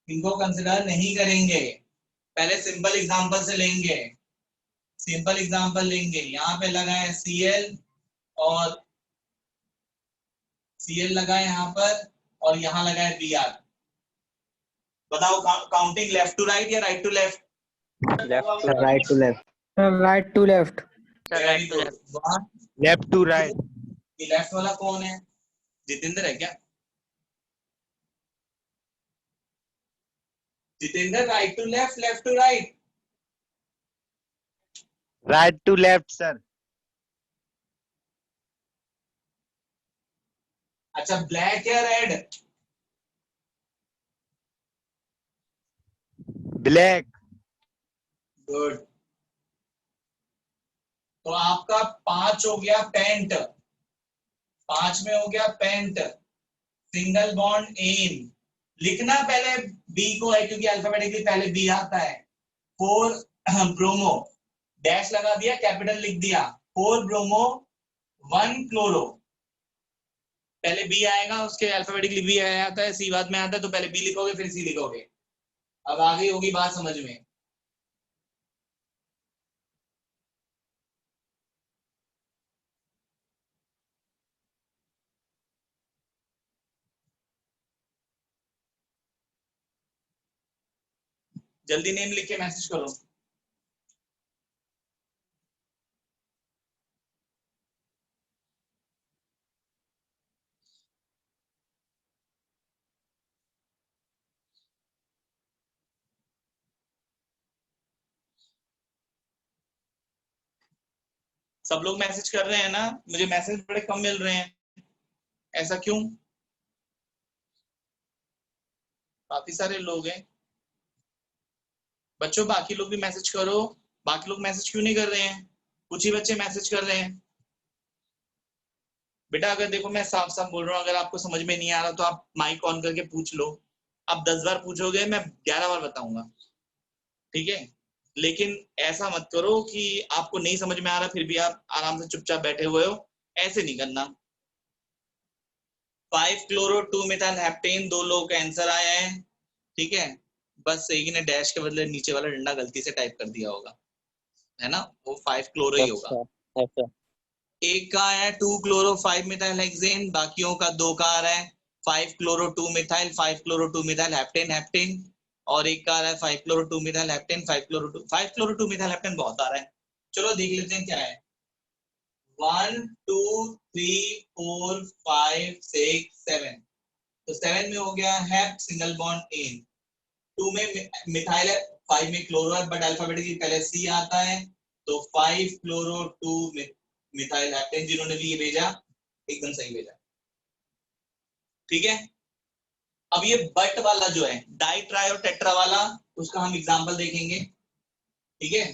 इनको कंसिडर नहीं करेंगे। पहले सिंपल एग्जांपल से लेंगे, सिंपल एग्जांपल लेंगे। यहाँ पे लगा है Cl और Cl लगा है यहाँ पर, और यहाँ लगा है Br। बताओ काउंटिंग लेफ्ट टू राइट या right to left? Right to left. Right to left. Very good. Left to right. ये लेफ्ट वाला कौन है? जितेंद्र है क्या? Jitendra right to left, left to right? Right to left sir. अच्छा, ब्लैक या रेड? ब्लैक। गुड। तो आपका 5 हो गया पेंट, 5 में हो गया पेंट। सिंगल बॉन्ड एन लिखना पहले बी को है, क्योंकि अल्फाबेटिकली पहले बी आता है। 4 ब्रोमो, डैश लगा दिया, कैपिटल लिख दिया। 4 ब्रोमो 1 क्लोरो, पहले बी आएगा, उसके अल्फाबेटिकली बी आता है, सी बाद में आता है, तो पहले बी लिखोगे फिर सी लिखोगे। अब आगे होगी बात समझ में। जल्दी नेम लिख के मैसेज करो। सब लोग मैसेज कर रहे हैं ना? मुझे मैसेज बड़े कम मिल रहे हैं, ऐसा क्यों? काफी सारे लोग हैं बच्चों, बाकी लोग भी मैसेज करो। बाकी लोग मैसेज क्यों नहीं कर रहे हैं? कुछ ही बच्चे मैसेज कर रहे हैं। बेटा अगर देखो मैं साफ साफ बोल रहा हूँ, अगर आपको समझ में नहीं आ रहा तो आप माइक ऑन करके पूछ लो। आप 10 बार पूछोगे, मैं 11 बार बताऊंगा, ठीक है? लेकिन ऐसा मत करो कि आपको नहीं समझ में आ रहा फिर भी आप आराम से चुपचाप बैठे हुए हो, ऐसे नहीं करना। 5 क्लोरो 2 मिथाइल हेप्टेन, 2 लोगों का आंसर आया है। ठीक है, बस एक ने डैश के बदले नीचे वाला डंडा गलती से टाइप कर दिया होगा, है ना, वो 5 क्लोरो ही होगा। अच्छा एक का है 2 क्लोरो 5 मिथाइल हेक्सेन, बाकियों का 2 का आ रहा है 5 chloro 2 methyl 5 chloro 2 methyl heptane heptane, और एक का आ रहा है 5 chloro 2 methyl heptane 5 chloro 2 methyl heptane बहुत आ रहा है। चलो देख लेते हैं क्या है। 1 2 3 4 5 6 7, तो 7 में हो गया हैप सिंगल बॉन्ड एन, 2 में मिथाइल है, 5 में क्लोरो है, बट अल्फाबेटिकली पहले सी आता है, तो 5 क्लोरो 2 मिथाइल हेप्टेन, जिन्होंने भी ये भेजा एकदम सही भेजा, ठीक है। अब ये बट वाला जो है डाई ट्राई और टेट्रा वाला, उसका हम एग्जांपल देखेंगे, ठीक है।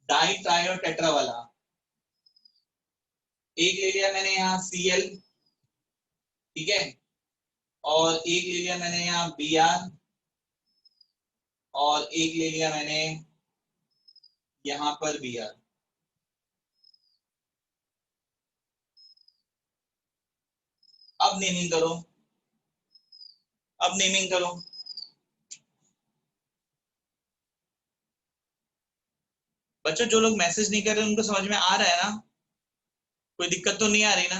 डाई ट्राई और टेट्रा वाला एक ले लिया मैंने यहाँ Cl, ठीक है, और एक ले लिया मैंने यहाँ Br, और एक ले लिया मैंने यहाँ पर Br। अब नेमिंग करो, अब नेमिंग करो। बच्चों जो लोग मैसेज नहीं कर रहे उनको समझ में आ रहा है ना, कोई दिक्कत तो नहीं आ रही ना?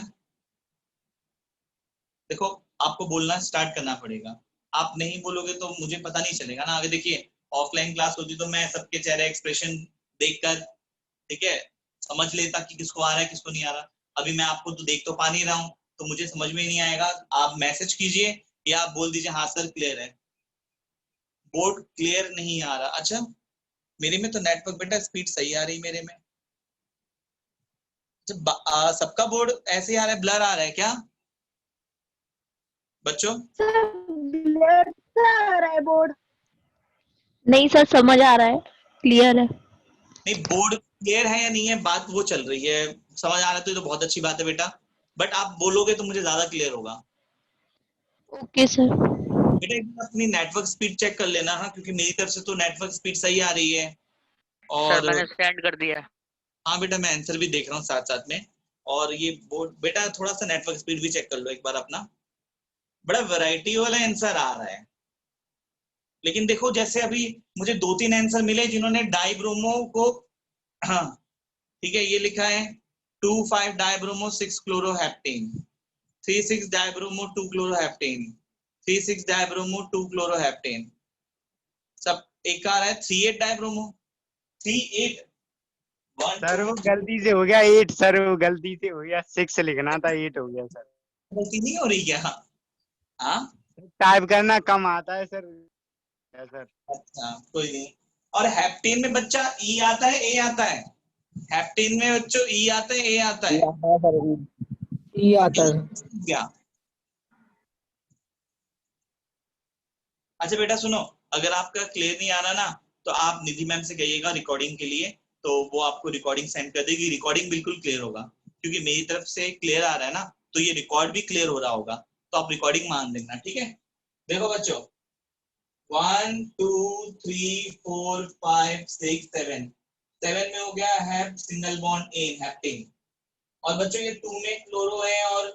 देखो आपको बोलना स्टार्ट करना पड़ेगा, आप नहीं बोलोगे तो मुझे पता नहीं चलेगा ना। आगे देखिए ऑफलाइन क्लास होती तो मैं सबके चेहरे एक्सप्रेशन देखकर, ठीक है, समझ लेता कि किसको आ रहा है किसको नहीं आ रहा। अभी मैं आपको तो देख तो पा नहीं रहा हूँ, तो मुझे समझ में नहीं आएगा। आप मैसेज कीजिए या आप बोल दीजिए हाँ सर क्लियर है, बोर्ड क्लियर नहीं आ रहा। अच्छा मेरे में तो नेटवर्क बेटा स्पीड सही आ रही मेरे में। सबका बोर्ड ऐसे आ रहा है, ब्लर आ रहा है क्या बच्चों? ब्लर आ रहा है बोर्ड। नहीं सर समझ आ रहा है, क्लियर है। नहीं बोर्ड क्लियर है या नहीं है बात वो चल रही है, समझ आ रहा है तो ये तो बहुत अच्छी बात है बेटा, बट आप बोलोगे तो मुझे ज्यादा क्लियर होगा। Okay sir. बेटा एक बार अपनी नेटवर्क स्पीड चेक कर लेना, हाँ, क्योंकि मेरी तरफ से तो नेटवर्क स्पीड सही आ रही है। सर और मैंने सेंड कर दिया। हाँ बेटा मैं आंसर भी देख रहा हूँ साथ साथ में। और ये बोर्ड बेटा थोड़ा सा नेटवर्क स्पीड भी चेक कर लो एक बार अपना, बड़ा वैरायटी वाला आंसर आ रहा है। लेकिन देखो जैसे अभी मुझे 2-3 आंसर मिले जिन्होंने डाइब्रोमो को, हाँ ठीक है, ये लिखा है 2,5 डाइब्रोमो 6 क्लोरोहेप्टेन, 3,6 डाइब्रोमो 2 क्लोरोहेप्टेन, 3,6 डाइब्रोमो 2 क्लोरोहेप्टेन। सब एक आ रहा है 3,8 डाइब्रोमो, 3,8 सर वो गलती से हो गया 8, सर वो गलती से हो गया, 6 लिखना था 8 हो गया सर। गलती नहीं हो रही क्या? हाँ टाइप करना कम आता है सर। सर अच्छा कोई नहीं। और हेप्टेन में बच्चा ई आता है ए आता है? हेप्टेन में बच्चों ई आता है ए आता है? ये आता है। क्या? अच्छा बेटा सुनो, अगर आपका क्लियर नहीं आ रहा ना तो आप निधि मैम से कहिएगा रिकॉर्डिंग के लिए, तो वो आपको रिकॉर्डिंग सेंड कर देगी। रिकॉर्डिंग बिल्कुल क्लियर होगा क्योंकि मेरी तरफ से क्लियर आ रहा है ना, तो ये रिकॉर्ड भी क्लियर हो रहा होगा, तो आप रिकॉर्डिंग मान देना, ठीक है। देखो बच्चों 1 2 3 4 5 6 7, 7 में हो गया है सिंगल बॉन्ड एन हेप्टेन, और बच्चों ये 2 में क्लोरो है और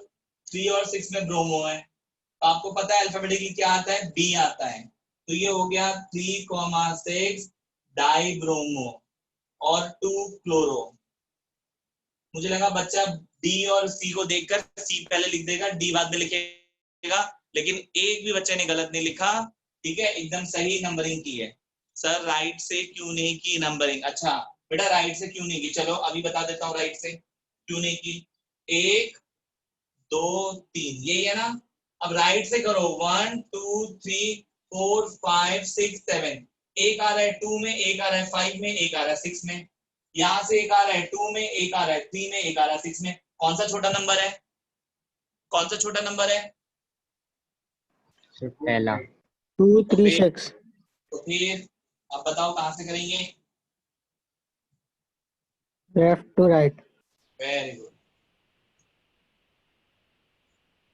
3 और 6 में ब्रोमो है। तो आपको पता है अल्फाबेटिकली क्या आता है, बी आता है, तो ये हो गया 3,6 डाई ब्रोमो और 2 क्लोरो। मुझे लगा बच्चा डी और सी को देखकर सी पहले लिख देगा डी बाद में लिखेगा, लेकिन एक भी बच्चे ने गलत नहीं लिखा, ठीक है, एकदम सही नंबरिंग की है। सर राइट से क्यों नहीं की नंबरिंग? अच्छा बेटा राइट से क्यों नहीं की, चलो अभी बता देता हूँ राइट से क्यों नहीं की। 1 2 3 यही है ना, अब राइट से करो 1 2 3 4 5 6 7, एक आ रहा है 2 में, एक आ रहा है 5 में, एक आ रहा है 6 में, यहां से एक आ रहा है 2 में, एक आ रहा है 3 में, एक आ रहा है 6 में। कौन सा छोटा नंबर है, कौन सा छोटा नंबर है? पहला 2 3 6। तो फिर अब बताओ कहां से करेंगे? Left to right. Very good,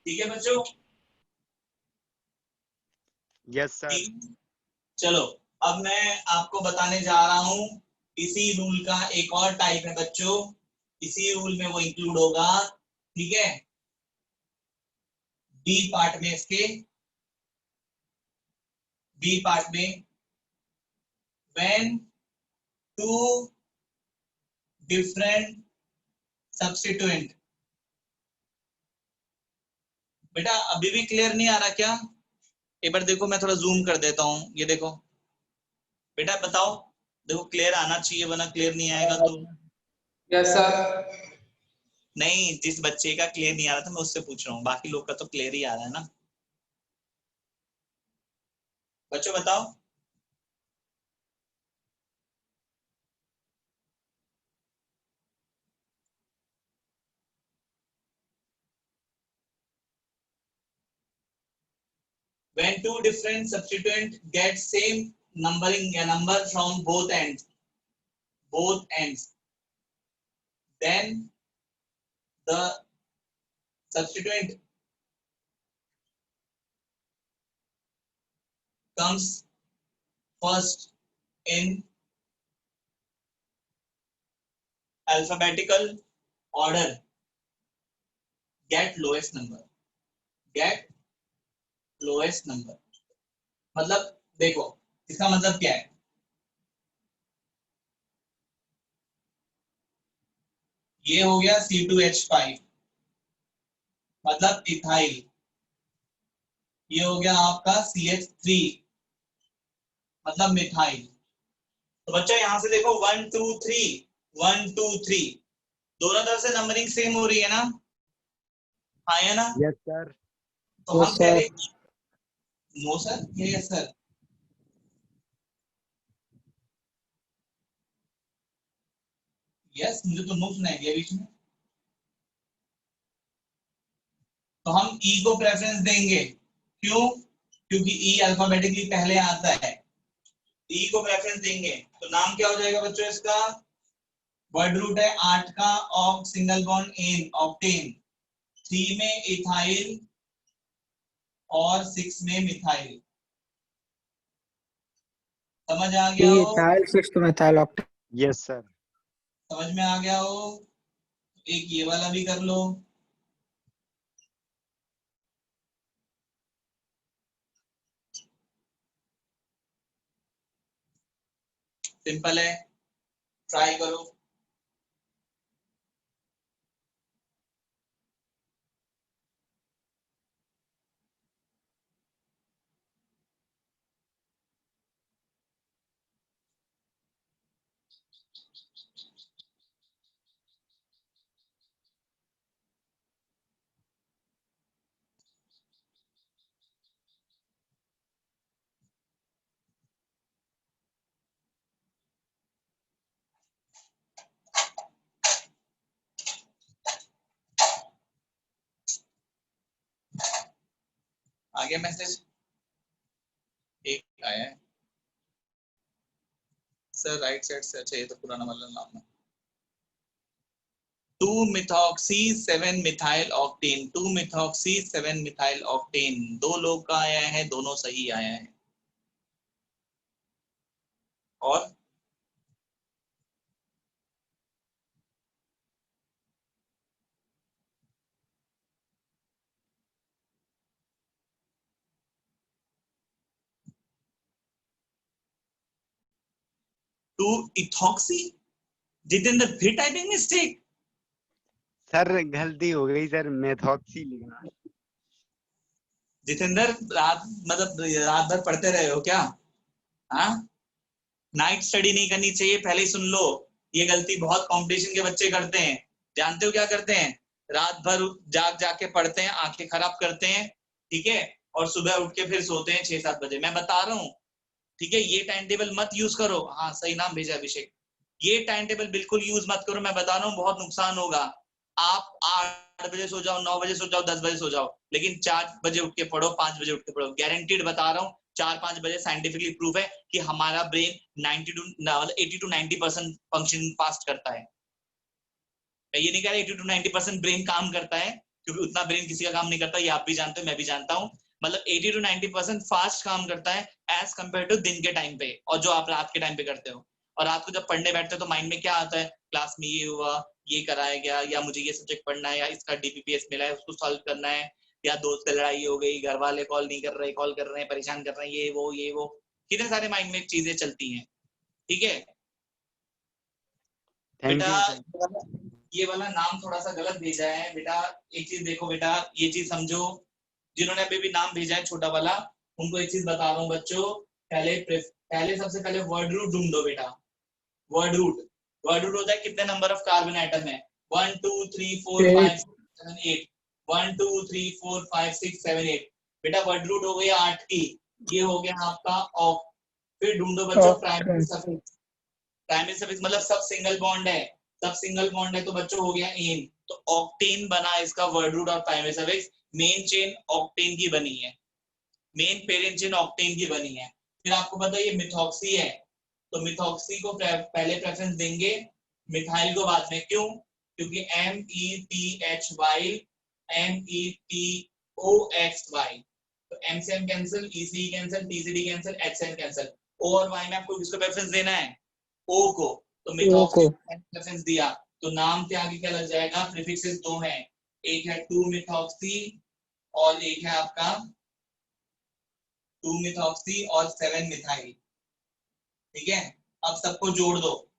ठीक है बच्चों। Yes sir. चलो अब मैं आपको बताने जा रहा हूं इसी रूल का एक और टाइप है बच्चों, इसी रूल में वो इंक्लूड होगा, ठीक है, बी पार्ट में इसके। बी पार्ट में व्हेन टू डिफरेंट सब्स्टिट्यूएंट। बेटा अभी भी क्लियर नहीं आ रहा क्या? एक बार देखो, मैं थोड़ा जूम कर देता हूँ, ये देखो बेटा, बताओ, देखो क्लियर आना चाहिए वरना क्लियर नहीं आएगा तो। Yes sir. नहीं, जिस बच्चे का क्लियर नहीं आ रहा था मैं उससे पूछ रहा हूँ, बाकी लोग का तो क्लियर ही आ रहा है ना। बच्चों बताओ। When two different substituent get same numbering a number from both ends, then the substituent comes first in alphabetical order, get lowest number, get lowest number। मतलब देखो इसका मतलब क्या है, ये हो गया C2H5 मतलब इथाइल, ये हो गया आपका CH3 मतलब मिथाइल। तो बच्चा यहाँ से देखो 1 2 3 1 2 3 दोनों तरफ से नंबरिंग सेम हो रही है ना? हाँ है ना? Yes sir. तो हम कह रहे नो सर, ये यस सर। यस, मुझे तो नो सुनाई दिया बीच में। तो हम ई को प्रेफरेंस देंगे, क्यों? क्योंकि ई अल्फाबेटिकली पहले आता है, ई को प्रेफरेंस देंगे। तो नाम क्या हो जाएगा बच्चों इसका? वर्ड रूट है 8 का, oct single bond n octane, 3 में इथाइल और 6 में मिथाइल। समझ आ गया हो? Ethyl 6 methyl octane. Yes sir. समझ में आ गया हो? एक ये वाला भी कर लो। सिंपल है, ट्राई करो। आ गया मैसेज? एक आया है सर राइट साइड से। अच्छा, ये तो पुराना वाला नाम है। 2-methoxy 7-methyl octane, 2-methoxy 7-methyl octane, दो लोग का आया है, दोनों सही आया है। और 2-ethoxy, जितेंद्र फिर टाइपिंग मिस्टेक। सर गलती हो गई सर, मेथॉक्सी लिखना। जितेंद्र रात भर पढ़ते रहे हो क्या? हाँ, नाइट स्टडी नहीं करनी चाहिए, पहले ही सुन लो। ये गलती बहुत कंपटीशन के बच्चे करते हैं। जानते हो क्या करते हैं? रात भर जाग के पढ़ते हैं, आंखें खराब करते हैं, ठीक है, और सुबह उठ के फिर सोते हैं 6-7 बजे। मैं बता रहा हूँ, ठीक है, ये टाइम टेबल मत यूज करो। हाँ, सही नाम भेजा अभिषेक। ये टाइम टेबल बिल्कुल यूज मत करो, मैं बता रहा हूँ बहुत नुकसान होगा। आप 8 बजे सो जाओ, 9 बजे सो जाओ, 10 बजे सो जाओ, लेकिन 4 बजे उठ के पढ़ो, 5 बजे उठ के पढ़ो। गारंटीड बता रहा हूँ, 4-5 बजे साइंटिफिकली प्रूफ है कि हमारा ब्रेन 80 to 90% फंक्शन फास्ट करता है। मैं ये नहीं कह रहा 80 to 90% ब्रेन काम करता है, क्योंकि उतना ब्रेन किसी का काम नहीं करता, ये आप भी जानते हो, मैं भी जानता हूँ। मतलब 80 to 90% फास्ट काम करता है एज कम्पेयर टू दिन के टाइम पे, और जो आप रात के टाइम पे करते हो। और रात को जब पढ़ने बैठते हो तो माइंड में क्या आता है? क्लास में ये हुआ, ये कराया गया, या मुझे ये सब्जेक्ट पढ़ना है, या इसका DPPS मिला है उसको सॉल्व करना है, या दोस्त से लड़ाई हो गई, घर वाले कॉल नहीं कर रहे, कॉल कर रहे हैं, परेशान कर रहे हैं, ये वो कितने सारे माइंड में चीजें चलती हैं। ठीक है थैंक बेटा, यू। ये वाला नाम थोड़ा सा गलत भेजा है बेटा। एक चीज देखो बेटा, ये चीज समझो, जिन्होंने अभी भी नाम भेजा है छोटा वाला, उनको एक चीज बता रहा हूँ बच्चों, पहले सबसे पहले वर्ड रूट ढूंढो बेटा। वर्ड रूट होता है कितने नंबर ऑफ कार्बन एटम है, 1 2 3 4 5 6 7 8, 1 2 3 4 5 6 7 8। बेटा वर्ड रूट हो गया 8 की, ये हो गया आपका ऑक। फिर ढूंढो बच्चों प्राइमरी सफिक्स। प्राइमरी सफिक्स मतलब सब सिंगल बॉन्ड है, सब सिंगल बॉन्ड है तो बच्चों हो गया एन। तो ऑक्टेन बना इसका वर्ड रूट और primary suffix. Main chain octane की बनी है, मेन पेरेंट चेन ऑक्टेन की बनी है। फिर आपको पता है ये मिथॉक्सी है, तो मिथॉक्सी को पहले प्रेफरेंस देंगे, मिथाइल को बाद में। क्यों? क्योंकि METHY METOXY, तो M से M कैंसिल, E से E कैंसिल, T से D कैंसिल, H से N कैंसिल। O और Y में आपको किसको प्रेफरेंस देना है? O को। तो मिथॉक्सी प्रेफरेंस दिया तो नाम के आगे क्या लग जाएगा? प्रीफिक्सेस दो हैं, एक है 2 मिथॉक्सी और एक है आपका 2 मिथॉक्सी और 7 मिथाइल। ठीक है, अब सबको जोड़ दो,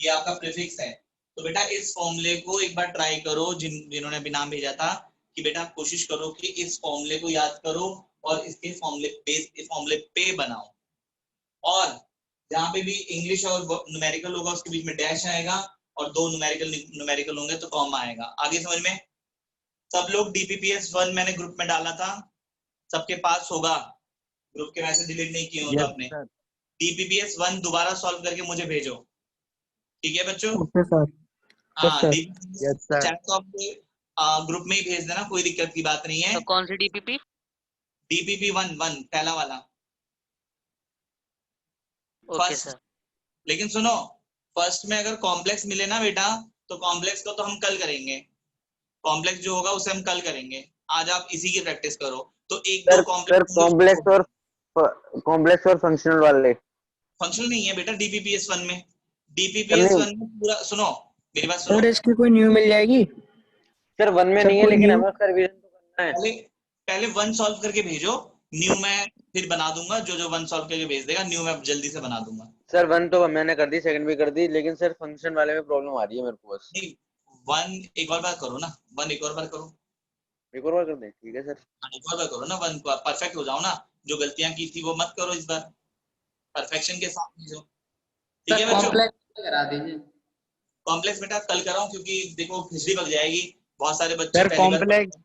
ये आपका प्रीफिक्स है। तो बेटा इस फॉर्मूले को एक बार ट्राई करो, जिन्होंने भी नाम भेजा था, कि बेटा कोशिश करो कि इस फॉर्मूले को याद करो और इसके फॉर्मूले पे बनाओ। और जहां पे भी इंग्लिश और न्यूमेरिकल होगा उसके बीच में डैश आएगा, और दो न्यूमेरिकल होंगे तो कॉमा आएगा। आगे समझ में? सब लोग DPPS 1 मैंने ग्रुप में डाला था, सबके पास होगा, ग्रुप के मैसेज डिलीट नहीं किए हो तो आपने। DPPS 1 दोबारा सॉल्व करके मुझे भेजो, ठीक है बच्चों? Okay sir. हाँ, यस सर। चैट तो ग्रुप में ही भेज देना, कोई दिक्कत की बात नहीं है। तो कौन सी DPP? DPP 1 पहला वाला। Okay first, sir. लेकिन सुनो, फर्स्ट में अगर कॉम्प्लेक्स मिले ना बेटा, तो कॉम्प्लेक्स को तो हम कल करेंगे, कॉम्प्लेक्स जो होगा उसे हम कल करेंगे। आज आप इसी की प्रैक्टिस करो। तो एक दो कॉम्प्लेक्स और फंक्शनल वाले फंक्शनल नहीं है बेटा DPPS 1 में। DPPS नहीं। 1 में पूरा सुनो, मेरी बात सुनो। सर इसकी कोई न्यू मिल जाएगी? सर 1 में सर, नहीं है, कोई लेकिन new- हमें उसका रिवीजन तो करना है। पहले 1 सॉल्व करके भेजो, न्यू मैं फिर बना दूंगा, जो 1 सॉल्व करके भेज देगा न्यू मैं जल्दी से बना दूंगा। सर 1 तो मैंने कर दी, सेकंड भी कर दी, लेकिन सर फंक्शन वाले में प्रॉब्लम आ रही है मेरे को बस। नहीं, 1 एक और बार करो ना, 1 एक और बार करो, एक और बार कर दें? ठीक है सर। एक और बार करो ना, 1 परफेक्ट हो जाओ ना। जो गलतियां की थी वो मत करो इस बार, परफेक्शन के साथ भेजो। ठीक है बच्चों? करा दीजिए। कॉम्प्लेक्स बेटा कल कराऊं, क्योंकि देखो खिचड़ी पक जाएगी, बहुत सारे बच्चे सर पहली बार। कॉम्प्लेक्स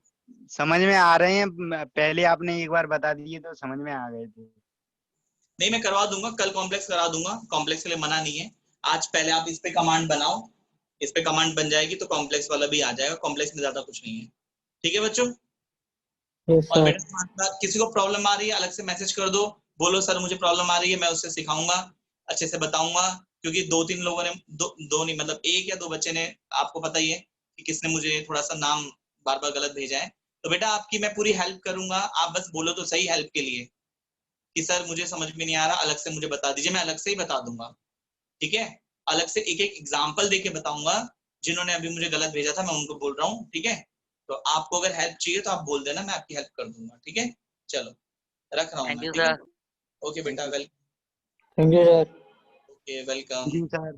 समझ में आ रहे हैं, पहले आपने एक बार बता दिए तो समझ में आ गए थे। नहीं, मैं करवा दूंगा कल, कॉम्प्लेक्स करा दूंगा, कॉम्प्लेक्स के लिए मना नहीं है। आज पहले आप इस पे कमांड बनाओ, इस पे कमांड बन जाएगी तो कॉम्प्लेक्स वाला भी आ जाएगा, कॉम्प्लेक्स में ज्यादा कुछ नहीं है। ठीक है बच्चों? और बेटा किसी को प्रॉब्लम आ रही है अलग से मैसेज कर दो, बोलो सर मुझे प्रॉब्लम आ रही है, मैं उससे सिखाऊंगा, अच्छे से बताऊंगा। क्योंकि 2-3 लोगों ने दो नहीं मतलब 1 या 2 बच्चे ने, आपको पता ही है कि किसने मुझे थोड़ा सा नाम बार बार गलत भेजा है। तो बेटा आपकी मैं पूरी हेल्प करूंगा, आप बस बोलो तो सही हेल्प के लिए कि सर मुझे समझ में नहीं आ रहा, अलग से मुझे बता दीजिए, मैं अलग से ही बता दूंगा। ठीक है? अलग से एक एक एग्जाम्पल देके बताऊंगा, जिन्होंने अभी मुझे गलत भेजा था मैं उनको बोल रहा हूँ। ठीक है? तो आपको अगर हेल्प चाहिए तो आप बोल देना, मैं आपकी हेल्प कर दूंगा। ठीक है? चलो रख रहा हूँ थैंक मैं। यू ठीक है? सर। ओके बेटा, thank you sir. Okay welcome. जी सर।